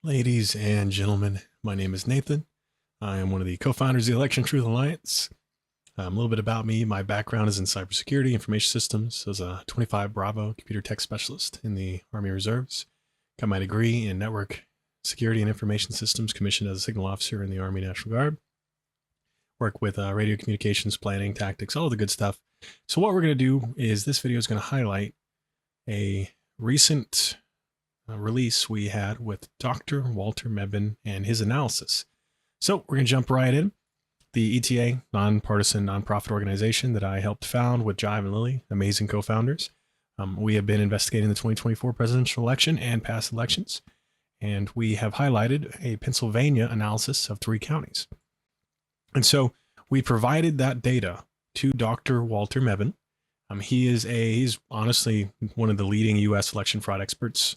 Ladies and gentlemen, my name is Nathan. I am one of the co-founders of the Election Truth Alliance. A little bit about me. My background is in cybersecurity, information systems, as a 25 Bravo computer tech specialist in the Army Reserves. Got my degree in network security and information systems, commissioned as a signal officer in the Army National Guard. Work with radio communications, planning, tactics, all of the good stuff. So what we're going to do is this video is going to highlight a recent release we had with Dr. Walter Mebane and his analysis. So we're going to jump right in. The ETA, nonpartisan nonprofit organization that I helped found with Jive and Lily, amazing co-founders. We have been investigating the 2024 presidential election and past elections, and we have highlighted a Pennsylvania analysis of 3 counties. And so we provided that data to Dr. Walter Mebane. He's honestly one of the leading U.S. election fraud experts.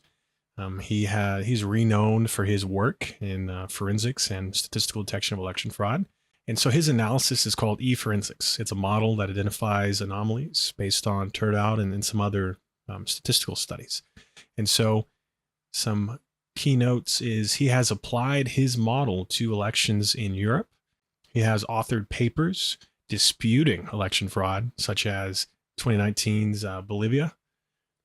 He's renowned for his work in forensics and statistical detection of election fraud. And so his analysis is called eforensics. It's a model that identifies anomalies based on turnout and some other statistical studies. And so some keynotes is he has applied his model to elections in Europe. He has authored papers disputing election fraud, such as 2019's Bolivian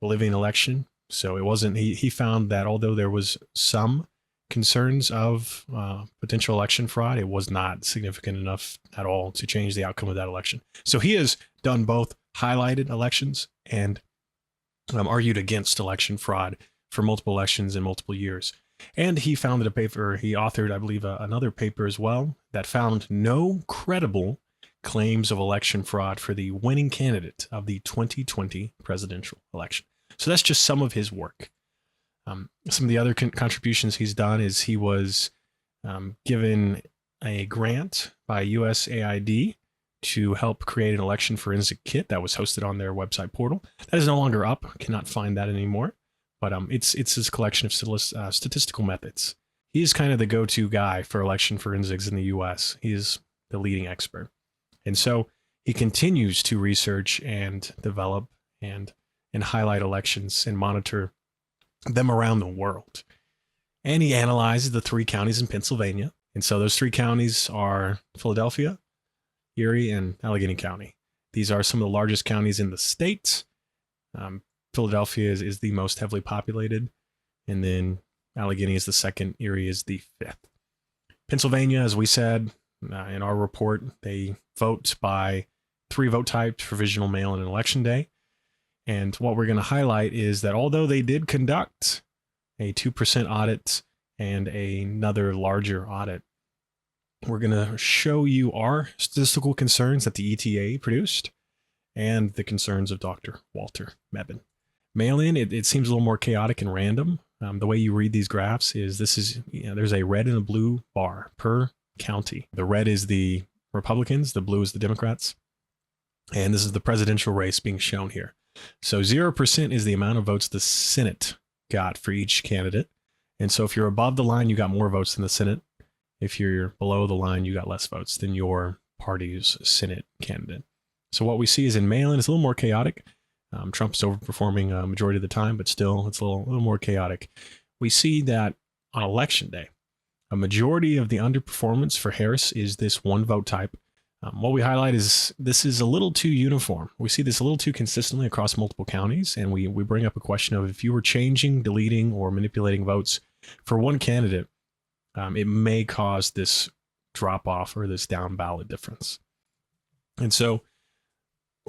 election. So it wasn't, he found that although there was some concerns of potential election fraud, it was not significant enough at all to change the outcome of that election. So he has done both highlighted elections and argued against election fraud for multiple elections in multiple years. And he founded a paper, he authored, I believe, another paper as well that found no credible claims of election fraud for the winning candidate of the 2020 presidential election. So that's just some of his work. Some of the other contributions he's done is he was given a grant by USAID to help create an election forensic kit that was hosted on their website portal. That is no longer up. Cannot find that anymore. But it's his collection of statistical methods. He is kind of the go-to guy for election forensics in the U.S. He is the leading expert. And so he continues to research and develop and highlight elections and monitor them around the world. And he analyzes the 3 counties in Pennsylvania. And so those 3 counties are Philadelphia, Erie, and Allegheny County. These are some of the largest counties in the state. Philadelphia is the most heavily populated, and then Allegheny is the second, Erie is the 5th. Pennsylvania, as we said in our report, they vote by 3 vote types, provisional, mail-in, and election day. And what we're going to highlight is that although they did conduct a 2% audit and another larger audit, we're going to show you our statistical concerns that the ETA produced and the concerns of Dr. Walter Mebane. Mail-in, it seems a little more chaotic and random. The way you read these graphs is there's a red and a blue bar per county. The red is the Republicans, the blue is the Democrats. And this is the presidential race being shown here. So 0% is the amount of votes the Senate got for each candidate. And so if you're above the line, you got more votes than the Senate. If you're below the line, you got less votes than your party's Senate candidate. So what we see is in mail-in, it's a little more chaotic. Trump's overperforming a majority of the time, but still it's a little more chaotic. We see that on election day, a majority of the underperformance for Harris is this 1 vote type. What we highlight is this is a little too uniform. We see this a little too consistently across multiple counties, and we bring up a question of if you were changing, deleting, or manipulating votes for one candidate, it may cause this drop-off or this down ballot difference. And so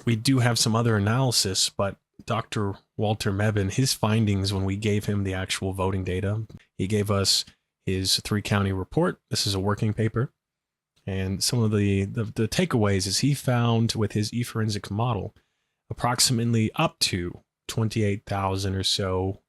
we do have some other analysis, but Dr. Walter Mebane, his findings when we gave him the actual voting data, he gave us his 3-county report. This is a working paper. And some of the takeaways is he found with his eForensics model approximately up to 28,000 or so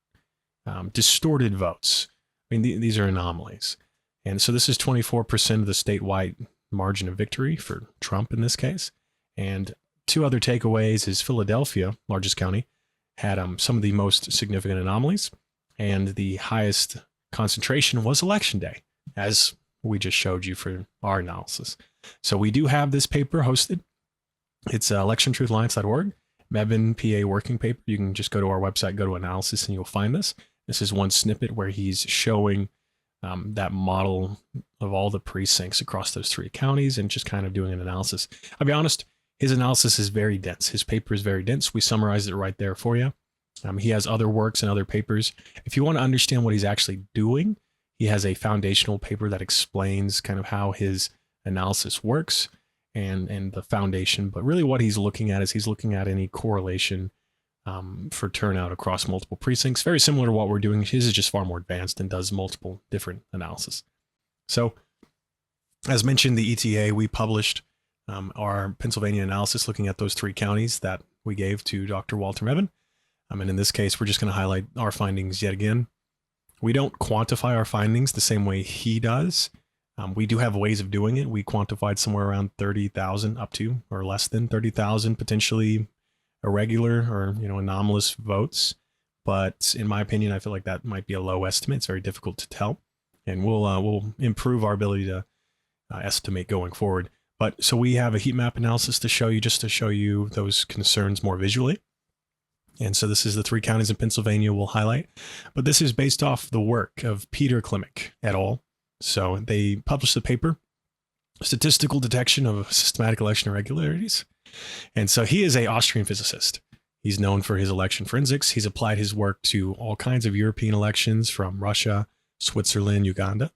distorted votes. I mean, these are anomalies. And so this is 24% of the statewide margin of victory for Trump in this case. And 2 other takeaways is Philadelphia, largest county, had some of the most significant anomalies, and the highest concentration was election day, as we just showed you for our analysis. So we do have this paper hosted. It's electiontruthaliance.org, Mebane PA working paper. You can just go to our website, go to analysis, and you'll find this. This is one snippet where he's showing that model of all the precincts across those 3 counties and just kind of doing an analysis. I'll be honest, his analysis is very dense. His paper is very dense. We summarized it right there for you. He has other works and other papers. If you want to understand what he's actually doing, he has a foundational paper that explains kind of how his analysis works and the foundation. But really what he's looking at is he's looking at any correlation for turnout across multiple precincts. Very similar to what we're doing. His is just far more advanced and does multiple different analysis. So as mentioned, the ETA, we published our Pennsylvania analysis looking at those 3 counties that we gave to Dr. Walter Mebane. And in this case, we're just going to highlight our findings yet again. We don't quantify our findings the same way he does. We do have ways of doing it. We quantified somewhere around 30,000 up to or less than 30,000 potentially irregular or anomalous votes. But in my opinion, I feel like that might be a low estimate. It's very difficult to tell. And we'll improve our ability to estimate going forward. But so we have a heat map analysis to show you, just to show you those concerns more visually. And so this is the 3 counties in Pennsylvania we'll highlight. But this is based off the work of Peter Klimek et al. So they published the paper, Statistical Detection of Systematic Election Irregularities. And so he is an Austrian physicist. He's known for his election forensics. He's applied his work to all kinds of European elections from Russia, Switzerland, Uganda.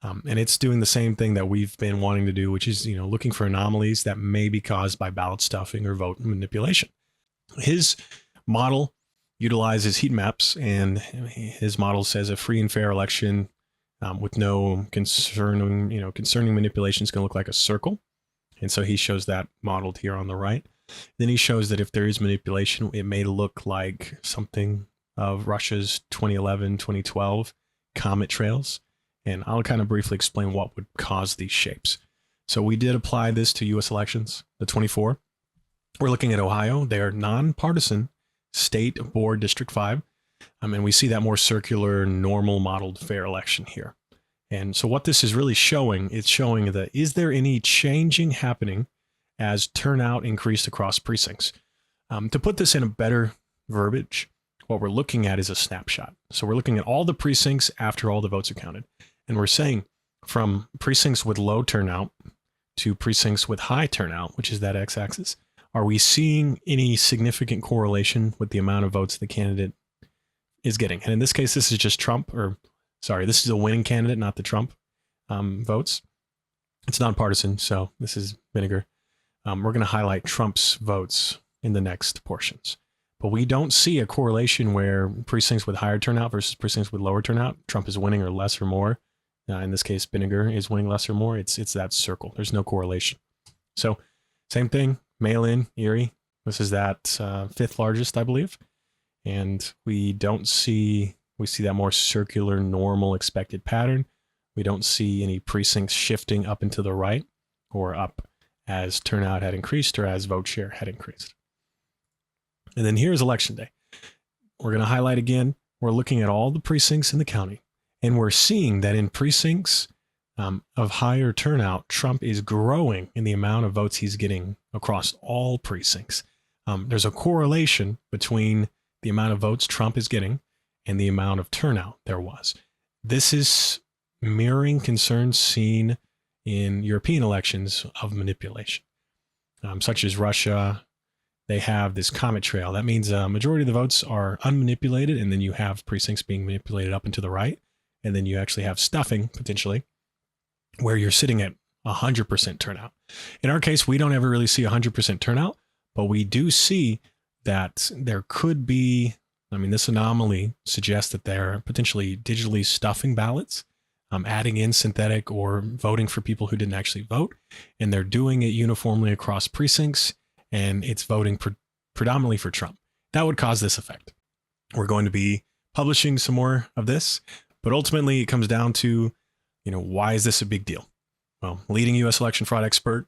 And it's doing the same thing that we've been wanting to do, which is, looking for anomalies that may be caused by ballot stuffing or vote manipulation. His model utilizes heat maps, and his model says a free and fair election with no concerning manipulation is going to look like a circle. And so he shows that modeled here on the right. Then he shows that if there is manipulation, it may look like something of Russia's 2011, 2012 comet trails. And I'll kind of briefly explain what would cause these shapes. So we did apply this to U.S. elections, the 24. We're looking at Ohio. They are nonpartisan state board District 5. And we see that more circular, normal modeled fair election here. And so what this is really showing, it's showing that is there any changing happening as turnout increased across precincts? To put this in a better verbiage, what we're looking at is a snapshot. So we're looking at all the precincts after all the votes are counted. And we're saying from precincts with low turnout to precincts with high turnout, which is that x-axis, are we seeing any significant correlation with the amount of votes the candidate is getting? And in this case, this is just Trump, this is a winning candidate, not the Trump votes. It's nonpartisan, so this is vinegar. We're going to highlight Trump's votes in the next portions. But we don't see a correlation where precincts with higher turnout versus precincts with lower turnout, Trump is winning or less or more. In this case, vinegar is winning less or more. It's that circle. There's no correlation. So same thing, mail-in, Erie. This is that 5th largest, I believe. And we see that more circular, normal, expected pattern. We don't see any precincts shifting up and to the right or up as turnout had increased or as vote share had increased. And then here's election day. We're going to highlight again, we're looking at all the precincts in the county, and we're seeing that in precincts of higher turnout, Trump is growing in the amount of votes he's getting across all precincts. There's a correlation between the amount of votes Trump is getting and the amount of turnout there was. This is mirroring concerns seen in European elections of manipulation, such as Russia. They have this comet trail. That means a majority of the votes are unmanipulated, and then you have precincts being manipulated up and to the right, and then you actually have stuffing, potentially, where you're sitting at 100% turnout. In our case, we don't ever really see 100% turnout, but we do see that there could be, this anomaly suggests that they're potentially digitally stuffing ballots, adding in synthetic or voting for people who didn't actually vote, and they're doing it uniformly across precincts, and it's voting predominantly for Trump. That would cause this effect. We're going to be publishing some more of this, but ultimately it comes down to, why is this a big deal? Well, leading U.S. election fraud expert,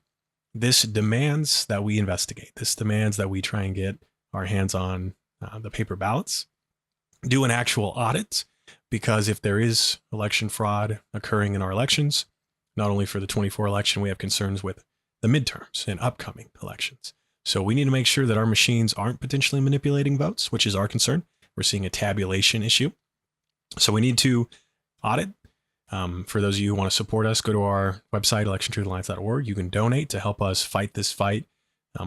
this demands that we investigate. This demands that we try and get our hands on the paper ballots, do an actual audit, because if there is election fraud occurring in our elections, not only for the 24 election, we have concerns with the midterms and upcoming elections. So we need to make sure that our machines aren't potentially manipulating votes, which is our concern. We're seeing a tabulation issue. So we need to audit, For those of you who want to support us, go to our website, electiontruthealliance.org. You can donate to help us fight this fight.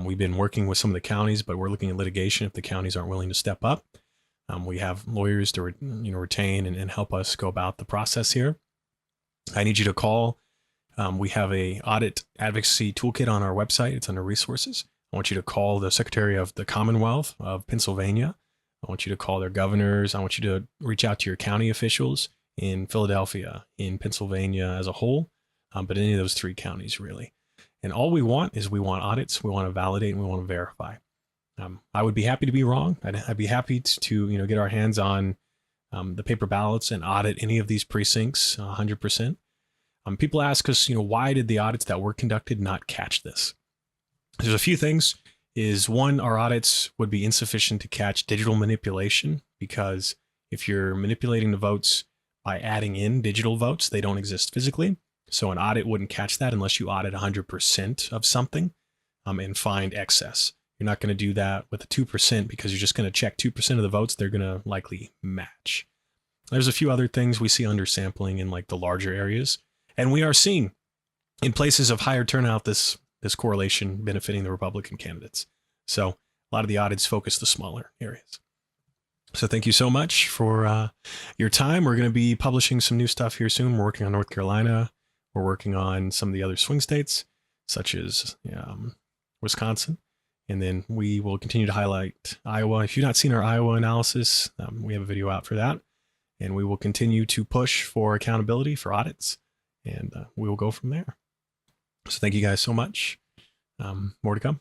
We've been working with some of the counties, but we're looking at litigation if the counties aren't willing to step up. We have lawyers to retain and help us go about the process here. I need you to call. We have a audit advocacy toolkit on our website. It's under resources. I want you to call the Secretary of the Commonwealth of Pennsylvania. I want you to call their governors. I want you to reach out to your county officials in Philadelphia, in Pennsylvania as a whole, but any of those 3 counties really. And all we want is we want audits, we want to validate, and we want to verify. I would be happy to be wrong. I'd be happy to get our hands on the paper ballots and audit any of these precincts 100%. People ask us, why did the audits that were conducted not catch this? There's a few things. Is one, our audits would be insufficient to catch digital manipulation, because if you're manipulating the votes by adding in digital votes, they don't exist physically. So an audit wouldn't catch that unless you audit 100% of something and find excess. You're not going to do that with a 2% because you're just going to check 2% of the votes. They're going to likely match. There's a few other things we see undersampling in like the larger areas. And we are seeing in places of higher turnout this correlation benefiting the Republican candidates. So a lot of the audits focus the smaller areas. So thank you so much for your time. We're going to be publishing some new stuff here soon. We're working on North Carolina. We're working on some of the other swing states, such as Wisconsin. And then we will continue to highlight Iowa. If you've not seen our Iowa analysis, we have a video out for that. And we will continue to push for accountability for audits. And we will go from there. So thank you guys so much. More to come.